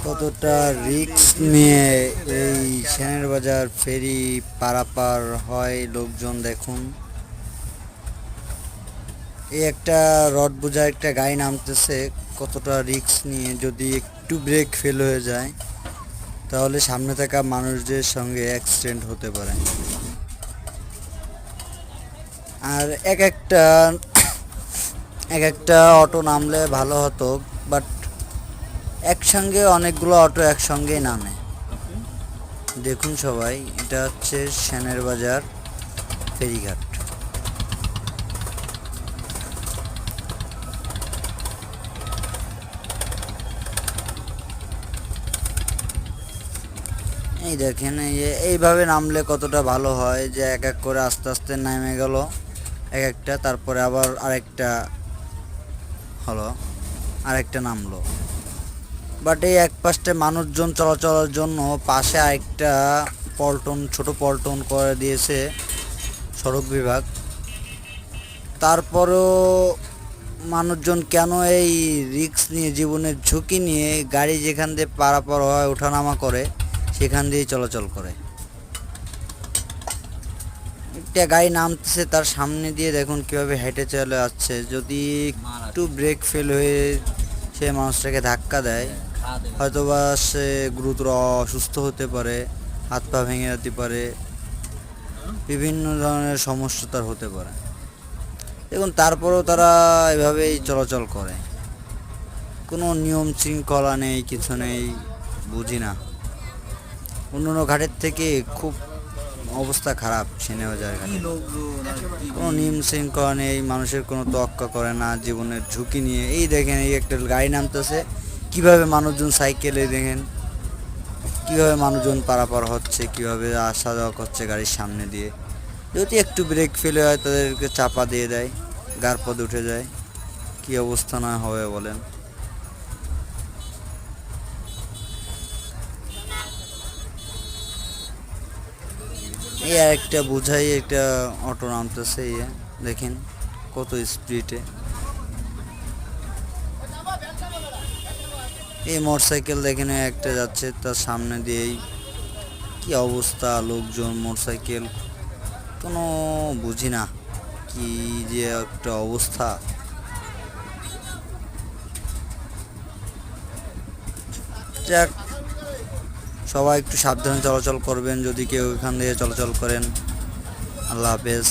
কতটা রিস্ক নিয়ে এই সেনের বাজার ফেরি পারাপার হয় লোকজন দেখুন। এই একটা রড বোঝা একটা গাড়ি নামতেছে, কতটা রিস্ক নিয়ে। যদি একটু ব্রেক ফেল হয়ে যায় তাহলে সামনে থাকা মানুষদের সঙ্গে অ্যাক্সিডেন্ট হতে পারে। আর এক একটা অটো নামলে ভালো হতো, বাট একসঙ্গে অনেকগুলো অটো একসঙ্গেই নামে। দেখুন সবাই, এটা হচ্ছে সেনের বাজার ফেরিঘাট। এই দেখেন, এইভাবে নামলে কতটা ভালো হয়, যে এক এক করে আস্তে আস্তে নেমে গেল এক একটা, তারপরে আবার হলো আরেকটা নামলো। বাট এই এক পাশে মানুষজন চলাচলের জন্য পাশে আরেকটা ছোট পল্টন করে দিয়েছে সড়ক বিভাগ। তারপরেও মানুষজন কেন এই রিস্ক নিয়ে, জীবনের ঝুঁকি নিয়ে গাড়ি যেখান দিয়ে পারাপার হয় ওঠানামা করে সেখান দিয়েই চলাচল করে। একটা গাড়ি নামতেছে, তার সামনে দিয়ে দেখুন কিভাবে হেঁটে চলে যাচ্ছে। যদি একটু ব্রেক ফেল হয়ে সে মানুষটাকে ধাক্কা দেয়, হয়তোবা সে গুরুতর অসুস্থ হতে পারে, হাত পা ভেঙে যেতে পারে, বিভিন্ন ধরনের সমস্যা তার হতে পারে। দেখুন তারপরেও তারা এভাবেই চলাচল করে, কোনো নিয়ম শৃঙ্খলা নেই, কিছু নেই, বুঝি না। অন্য ঘাটের থেকে খুব অবস্থা খারাপ সেনাবাজার ঘাটে। কোনো নিয়ম শৃঙ্খলা নেই, মানুষের কোনো তোয়াক্কা করে না জীবনের ঝুঁকি নিয়ে। এই দেখেন, এই একটা গাড়ি নামতেছে, কিভাবে মানুষজন সাইকেলে দেখেন কিভাবে মানুষজন পারাপার হচ্ছে, কিভাবে আসা যাওয়া করছে গাড়ির সামনে দিয়ে। যদি একটু ব্রেক ফেলে হয় তাদেরকে চাপা দিয়ে দেয়, গার পথে উঠে যায়, কি অবস্থা না হবে বলেন। এই আর একটা বোঝাই, একটা অটো নামতেছে, দেখেন কত স্পিডে। এই মোটরসাইকেল দেখেন একটা যাচ্ছে, তার সামনে দিয়েই কি অবস্থা, লোকজন, মোটরসাইকেল, কোনো বুঝি না কি যে একটা অবস্থা। যাক, সবাই একটু সাবধানে চলাচল করবেন যদি কেউ এখান দিয়ে চলাচল করেন। আল্লাহ হাফেজ।